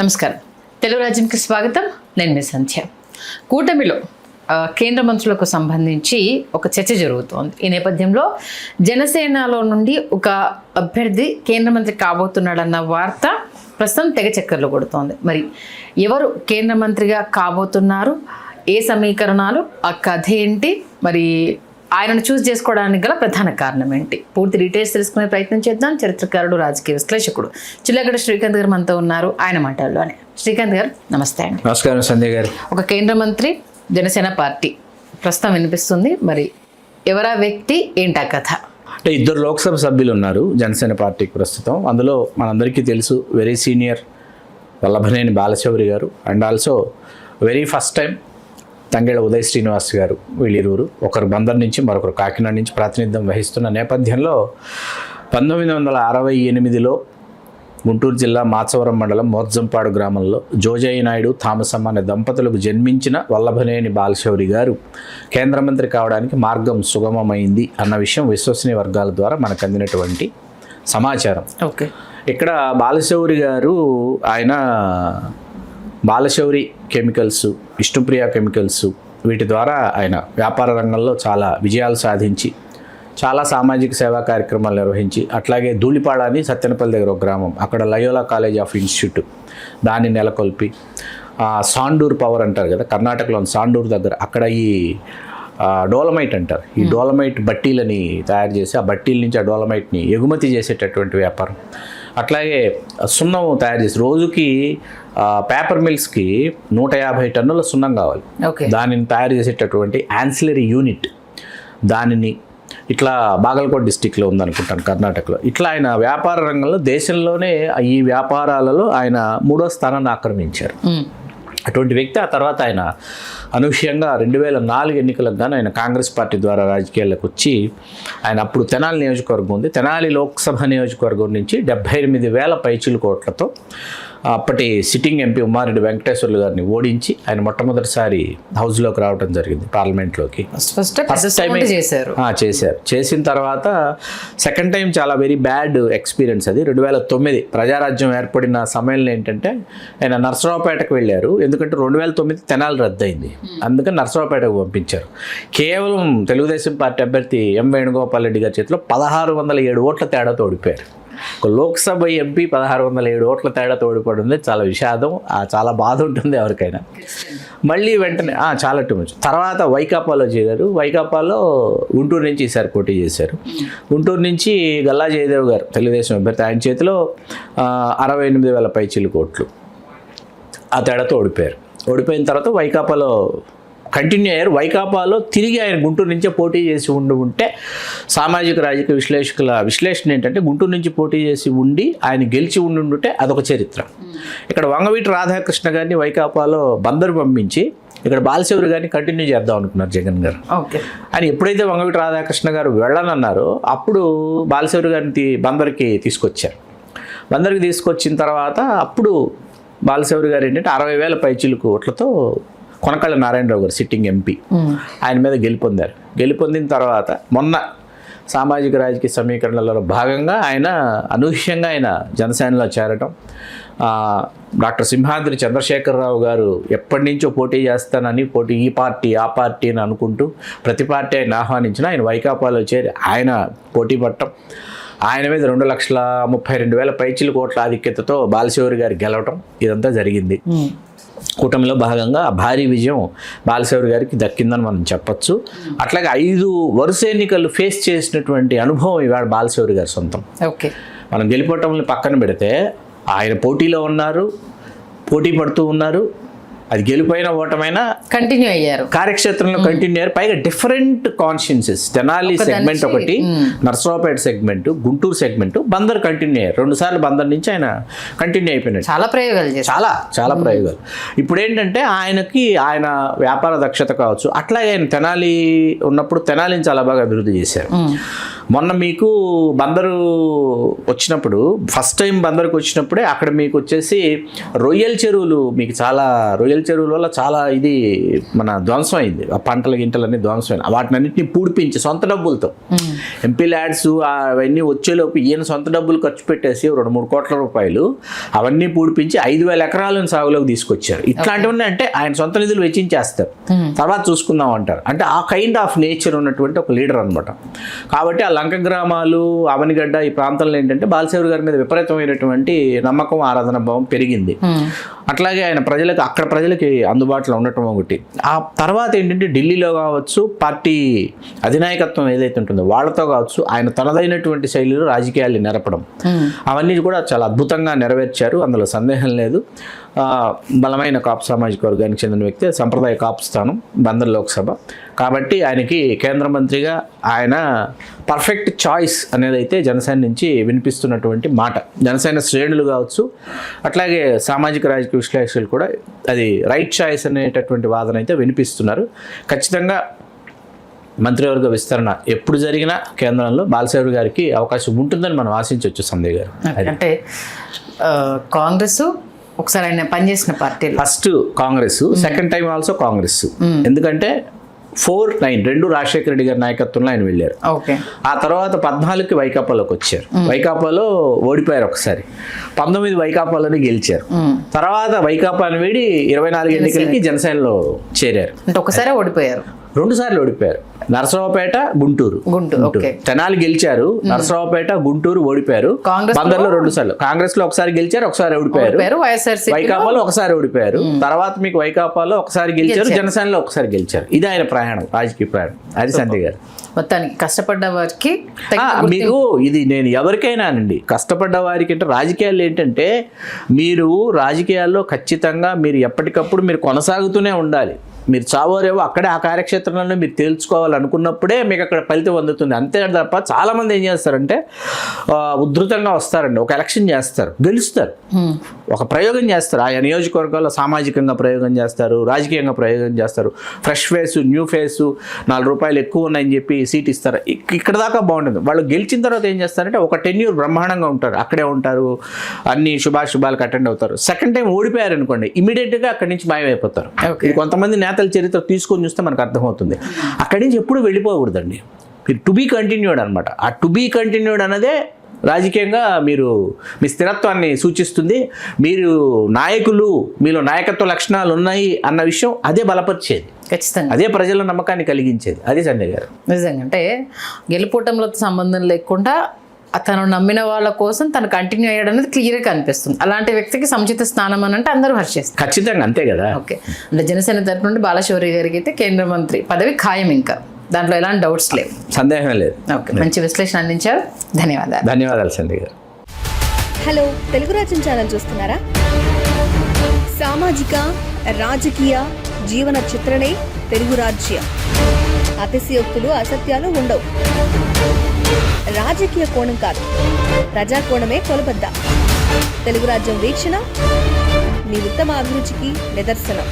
నమస్కారం. తెలుగు రాజ్యంకి స్వాగతం. నేను మీ సంధ్య. కూటమిలో కేంద్ర మంత్రులకు సంబంధించి ఒక చర్చ జరుగుతోంది. ఈ నేపథ్యంలో జనసేనలో నుండి ఒక అభ్యర్థి కేంద్ర మంత్రి కాబోతున్నాడన్న వార్త ప్రస్తుతం తెగ చక్కర్లు కొడుతోంది. మరి ఎవరు కేంద్ర మంత్రిగా కాబోతున్నారు, ఏ సమీకరణాలు, ఆ కథ ఏంటి, మరి ఆయనను చూస్ చేసుకోవడానికి గల ప్రధాన కారణం ఏంటి, పూర్తి డీటెయిల్స్ తెలుసుకునే ప్రయత్నం చేద్దాం. చరిత్రకారుడు, రాజకీయ విశ్లేషకుడు చిల్లగడ్డ శ్రీకాంత్ గారు మనతో ఉన్నారు. ఆయన మాటల్లోనే. శ్రీకాంత్ గారు నమస్తే అండి. నమస్కారం సంధ్య గారు. ఒక కేంద్ర మంత్రి, జనసేన పార్టీ ప్రస్తుతం వినిపిస్తుంది. మరి ఎవరా వ్యక్తి, ఏంటా కథ? అంటే ఇద్దరు లోక్సభ సభ్యులు ఉన్నారు జనసేన పార్టీకి ప్రస్తుతం. అందులో మనందరికీ తెలుసు very senior Vallabhaneni Balashowry garu and also very first time Tangella Uday Srinivas garu. వీళ్ళిరువురు ఒకరు బందర్ నుంచి మరొకరు కాకినాడ నుంచి ప్రాతినిధ్యం వహిస్తున్న నేపథ్యంలో 1968లో గుంటూరు జిల్లా మాచవరం మండలం మోత్జంపాడు గ్రామంలో జోజయ్య నాయుడు, థామసమ్మ అనే దంపతులకు జన్మించిన వల్లభనేని బాలశౌరి గారు కేంద్ర మంత్రి కావడానికి మార్గం సుగమమైంది అన్న విషయం విశ్వసనీయ వర్గాల ద్వారా మనకు అందినటువంటి సమాచారం. ఓకే. ఇక్కడ బాలశౌరి గారు ఆయన బాలశౌరి కెమికల్స్, విష్ణుప్రియ కెమికల్స్ వీటి ద్వారా ఆయన వ్యాపార రంగంలో చాలా విజయాలు సాధించి చాలా సామాజిక సేవా కార్యక్రమాలు నిర్వహించి, అట్లాగే ధూళిపాడ అని సత్తెనపల్లి దగ్గర ఒక గ్రామం, అక్కడ లయోలా కాలేజ్ ఆఫ్ ఇన్స్టిట్యూట్ దాన్ని నెలకొల్పి, సాండూర్ పవర్ అంటారు కదా కర్ణాటకలోని సాండూర్ దగ్గర, అక్కడ ఈ డోలమైట్ అంటారు, ఈ డోలమైట్ బట్టీలని తయారు చేసి ఆ బట్టీల నుంచి ఆ డోలమైట్ని ఎగుమతి చేసేటటువంటి వ్యాపారం. అట్లాగే సున్నం తయారు చేసి రోజుకి పేపర్ మిల్స్కి 150 టన్నుల సున్నం కావాలి. దానిని తయారు చేసేటటువంటి యాన్సిలరీ యూనిట్, దానిని ఇట్లా బాగల్కోట్ డిస్టిక్లో ఉందనుకుంటాను కర్ణాటకలో. ఇట్లా ఆయన వ్యాపార రంగంలో దేశంలోనే ఈ వ్యాపారాలలో ఆయన 3వ స్థానాన్ని ఆక్రమించారు. అటువంటి వ్యక్తి. ఆ తర్వాత ఆయన అనూహ్యంగా 2004 ఎన్నికలకు గాను ఆయన కాంగ్రెస్ పార్టీ ద్వారా రాజకీయాల్లోకి వచ్చి ఆయన అప్పుడు తెనాలి నియోజకవర్గం ఉంది, తెనాలి లోక్సభ నియోజకవర్గం నుంచి 78,000 పైచిలు కోట్లతో అప్పటి సిట్టింగ్ ఎంపీ ఉమ్మారెడ్డి వెంకటేశ్వర్లు గారిని ఓడించి ఆయన మొట్టమొదటిసారి హౌస్లోకి రావడం జరిగింది, పార్లమెంట్లోకి. చేశారు. చేసిన తర్వాత సెకండ్ టైం చాలా వెరీ బ్యాడ్ ఎక్స్పీరియన్స్ అది. 2009 ప్రజారాజ్యం ఏర్పడిన సమయంలో ఏంటంటే ఆయన నర్సరావుపేటకు వెళ్ళారు. ఎందుకంటే 2009 తెనాలి రద్దయింది, అందుకని నర్సరావుపేటకు పంపించారు. కేవలం తెలుగుదేశం పార్టీ అభ్యర్థి ఎం వేణుగోపాల్ రెడ్డి గారి చేతిలో 1607 ఓట్ల తేడాతో ఓడిపోయారు. ఒక లోక్సభ ఎంపీ 1607 ఓట్ల తేడాతో ఓడిపోవడం చాలా విషాదం, చాలా బాధ ఉంటుంది ఎవరికైనా. మళ్ళీ వెంటనే చాలా టూ మచ్. తర్వాత వైకాపాలో చేరారు. వైకాపాలో గుంటూరు నుంచి ఈసారి పోటీ చేశారు. గుంటూరు నుంచి గల్లా జయదేవ్ గారు తెలుగుదేశం అభ్యర్థి, ఆయన చేతిలో 68,000 పైచిలు కోట్లు ఆ తేడాతో ఓడిపోయారు. ఓడిపోయిన తర్వాత వైకాపాలో కంటిన్యూ అయ్యారు. వైకాపాలో తిరిగి ఆయన గుంటూరు నుంచే పోటీ చేసి ఉంటే సామాజిక రాజకీయ విశ్లేషకుల విశ్లేషణ ఏంటంటే గుంటూరు నుంచి పోటీ చేసి ఉండి ఆయన గెలిచి ఉండుంటే అదొక చరిత్ర. ఇక్కడ వంగవీటి రాధాకృష్ణ గారిని వైకాపాలో బందరు పంపించి ఇక్కడ బాలశౌరి గారిని కంటిన్యూ చేద్దాం అనుకున్నారు జగన్ గారు. ఆయన ఎప్పుడైతే వంగవీటి రాధాకృష్ణ గారు వెళ్ళనన్నారో అప్పుడు బాలశౌరి గారిని బందరికి తీసుకొచ్చారు. బందరికి తీసుకొచ్చిన తర్వాత అప్పుడు బాలశౌరి గారు ఏంటంటే 60,000 పైచిలకు ఓట్లతో కొనకళ్ళ నారాయణరావు గారు సిట్టింగ్ ఎంపీ ఆయన మీద గెలుపొందారు. గెలుపొందిన తర్వాత మొన్న సామాజిక రాజకీయ సమీకరణలలో భాగంగా ఆయన అనూహ్యంగా ఆయన జనసేనలో చేరటం, డాక్టర్ సింహాద్రి చంద్రశేఖరరావు గారు ఎప్పటి నుంచో పోటీ చేస్తానని ఈ పార్టీ ఆ పార్టీ అని అనుకుంటూ ప్రతి పార్టీ ఆయన ఆహ్వానించిన ఆయన వైకాపాలో చేరి ఆయన పోటీ పట్టడం, ఆయన మీద 2,32,000 పైచిలు కోట్ల ఆధిక్యతతో బాలశౌరి గారు గెలవటం, ఇదంతా జరిగింది. కూటమిలో భాగంగా భారీ విజయం బాలశౌరి గారికి దక్కిందని మనం చెప్పొచ్చు. అట్లాగే 5 వరుస ఎన్నికలు ఫేస్ చేసినటువంటి అనుభవం ఇవాళ బాలశౌరి గారి సొంతం. మనం గెలిపోవటంని పక్కన పెడితే ఆయన పోటీలో ఉన్నారు, పోటీ పడుతూ ఉన్నారు. అది గెలిపోయిన ఓటమైనా కంటిన్యూ అయ్యారు, కార్యక్షేత్రంలో కంటిన్యూ అయ్యారు. పైగా డిఫరెంట్ కాన్షియన్సెస్, తెనాలి సెగ్మెంట్ ఒకటి, Narasaraopet segment, Guntur segment, Bandar continue అయ్యారు. 2 సార్లు బందర్ నుంచి ఆయన కంటిన్యూ అయిపోయినాడు. చాలా ప్రయోగాలు, చాలా ప్రయోగాలు. ఇప్పుడు ఏంటంటే ఆయనకి ఆయన వ్యాపార దక్షత కావచ్చు, అట్లాగే ఆయన తెనాలి ఉన్నప్పుడు తెనాలిని చాలా బాగా అభివృద్ధి చేశారు. మొన్న మీకు బందరు వచ్చినప్పుడు, ఫస్ట్ టైం బందరుకు వచ్చినప్పుడే అక్కడ మీకు వచ్చేసి రొయ్యల చెరువులు, మీకు చాలా రొయ్యల చెరువుల వల్ల చాలా ఇది మన ధ్వంసం అయింది, ఆ పంటల గింటలన్నీ ధ్వంసమైంది. వాటిని అన్నింటినీ పూడిపించి సొంత డబ్బులతో ఎంపీ ల్యాడ్స్ అవన్నీ వచ్చేలోపు ఈయన సొంత డబ్బులు ఖర్చు పెట్టేసి 2-3 కోట్ల రూపాయలు అవన్నీ పూడిపించి 5,000 ఎకరాలను సాగులోకి తీసుకొచ్చారు. ఇట్లాంటివన్నీ అంటే ఆయన సొంత నిధులు వెచ్చించేస్తారు, తర్వాత చూసుకుందాం అంటారు. అంటే ఆ కైండ్ ఆఫ్ నేచర్ ఉన్నటువంటి ఒక లీడర్ అనమాట. కాబట్టి ఆ లంక గ్రామాలు, అవనిగడ్డ ఈ ప్రాంతంలో ఏంటంటే బాలశౌరి గారి మీద విపరీతమైనటువంటి నమ్మకం, ఆరాధన భావం పెరిగింది. అట్లాగే ఆయన అక్కడ ప్రజలకి అందుబాటులో ఉండటం ఒకటి. ఆ తర్వాత ఏంటంటే ఢిల్లీలో కావచ్చు, పార్టీ అధినాయకత్వం ఏదైతే ఉంటుందో వాళ్ళతో కావచ్చు, ఆయన తనదైనటువంటి శైలిలో రాజకీయాలు నెరపడం, అవన్నీ కూడా చాలా అద్భుతంగా నెరవేర్చారు, అందులో సందేహం లేదు. బలమైన కాపు సామాజిక వర్గానికి చెందిన వ్యక్తి, సంప్రదాయ కాపు స్థానం బందర్ లోక్సభ. కాబట్టి ఆయనకి కేంద్ర మంత్రిగా ఆయన పర్ఫెక్ట్ చాయిస్ అనేది అయితే జనసేన నుంచి వినిపిస్తున్నటువంటి మాట. జనసేన శ్రేణులు కావచ్చు, అట్లాగే సామాజిక రాజకీయ విశ్లేషకులు కూడా అది రైట్ చాయిస్ అనేటటువంటి వాదన అయితే వినిపిస్తున్నారు. ఖచ్చితంగా మంత్రివర్గ విస్తరణ ఎప్పుడు జరిగినా కేంద్రంలో బాలశౌరి గారికి అవకాశం ఉంటుందని మనం ఆశించవచ్చు. సంజయ్ గారు అంటే కాంగ్రెస్ ఒకసారి ఆయన పనిచేసిన party, first Congress, second time also Congress. ఎందుకంటే 4-9 రెండు రాజశేఖర రెడ్డి గారి నాయకత్వంలో ఆయన వెళ్ళారు. ఆ తర్వాత 14కి వైకాపాలోకి వచ్చారు. వైకాపాలో ఓడిపోయారు ఒకసారి, 19 వైకాపాలోనే గెలిచారు. తర్వాత వైకాపాని వీడి 24 ఎన్నికలకి జనసేనలో చేరారు. అంటే ఒకసారి ఓడిపోయారు, 2 సార్లు ఓడిపోయారు. నరసరావుపేట, గుంటూరు. తెనాలి గెలిచారు, నరసరావుపేట, గుంటూరు ఓడిపోయారు. బందర్లో 2 సార్లు. కాంగ్రెస్ లో ఒకసారి గెలిచారు, ఒకసారి ఓడిపోయారు. వైకాపాలో ఒకసారి ఓడిపోయారు. తర్వాత మీకు వైకాపాలో ఒకసారి గెలిచారు, జనసేనలో ఒకసారి గెలిచారు. ఇది ఆయన ప్రయాణం, రాజకీయ ప్రయాణం. అది సంజయ్ గారు. మొత్తానికి కష్టపడ్డ వారికి మీకు ఇది నేను ఎవరికైనా అండి, కష్టపడ్డ వారికి అంటే రాజకీయాలు ఏంటంటే మీరు రాజకీయాల్లో ఖచ్చితంగా మీరు ఎప్పటికప్పుడు మీరు కొనసాగుతూనే ఉండాలి. మీరు చావోరేవో అక్కడే ఆ కార్యక్షేత్రంలో మీరు తేల్చుకోవాలనుకున్నప్పుడే మీకు అక్కడ ఫలితం అందుతుంది. అంతే తప్ప చాలామంది ఏం చేస్తారంటే ఉధృతంగా వస్తారండి, ఒక ఎలక్షన్ చేస్తారు, గెలుస్తారు, ఒక ప్రయోగం చేస్తారు, ఆ నియోజకవర్గాల్లో సామాజికంగా ప్రయోగం చేస్తారు, రాజకీయంగా ప్రయోగం చేస్తారు, ఫ్రెష్ ఫేసు, న్యూ ఫేసు, 4 రూపాయలు ఎక్కువ ఉన్నాయని చెప్పి సీట్ ఇస్తారు. ఇక్కడ దాకా బాగుంటుంది. వాళ్ళు గెలిచిన తర్వాత ఏం చేస్తారంటే ఒక టెన్యూర్ బ్రహ్మాండంగా ఉంటారు, అక్కడే ఉంటారు, అన్ని శుభాశుభాలకు అటెండ్ అవుతారు. సెకండ్ టైం ఓడిపోయారు అనుకోండి, ఇమీడియట్గా అక్కడి నుంచి మాయమైపోతారు. కొంతమంది నేతల చరిత్ర తీసుకొని చూస్తే మనకు అర్థమవుతుంది. అక్కడి నుంచి ఎప్పుడు వెళ్ళిపోకూడదండి, మీరు టు బీ కంటిన్యూడ్ అనమాట. ఆ టు బీ కంటిన్యూడ్ అన్నదే రాజకీయంగా మీరు మీ స్థిరత్వాన్ని సూచిస్తుంది. మీరు నాయకులు, మీలో నాయకత్వ లక్షణాలు ఉన్నాయి అన్న విషయం అదే బలపరిచేది, ఖచ్చితంగా అదే ప్రజల నమ్మకాన్ని కలిగించేది. అది సంజయ్ గారు. నిజంగా అంటే గెలుపోటంలతో సంబంధం లేకుండా తను నమ్మిన వాళ్ళ కోసం తను కంటిన్యూ అయ్యాడు అనేది క్లియర్గా కనిపిస్తుంది. అలాంటి వ్యక్తికి సముచిత స్థానం అని అంటే అందరూ హర్షిస్తారు. ఖచ్చితంగా అంతే కదా. ఓకే, అంటే జనసేన తరపు నుండి బాలశౌరి గారికి అయితే కేంద్ర మంత్రి పదవి ఖాయం, ఇంకా దాంట్లో ఎలాంటి డౌట్స్ లేవు, సందేహం లేదు. ఓకే, మంచి విశ్లేషణ అందించారు, ధన్యవాదాలు. ధన్యవాదాలు సంజయ్ గారు. హలో, తెలుగు రాజ్యం ఛానల్ చూస్తున్నారా? సామాజిక, రాజకీయ, జీవన చిత్రణే తెలుగు రాజ్యం. అతిశయోక్తులు, అసత్యాలు ఉండవు. రాజకీయ కోణం కాదు, ప్రజా కోణమే కొలబద్ద. తెలుగు రాజ్యం వీక్షణ మీ ఉత్తమ అభిరుచికి నిదర్శనం.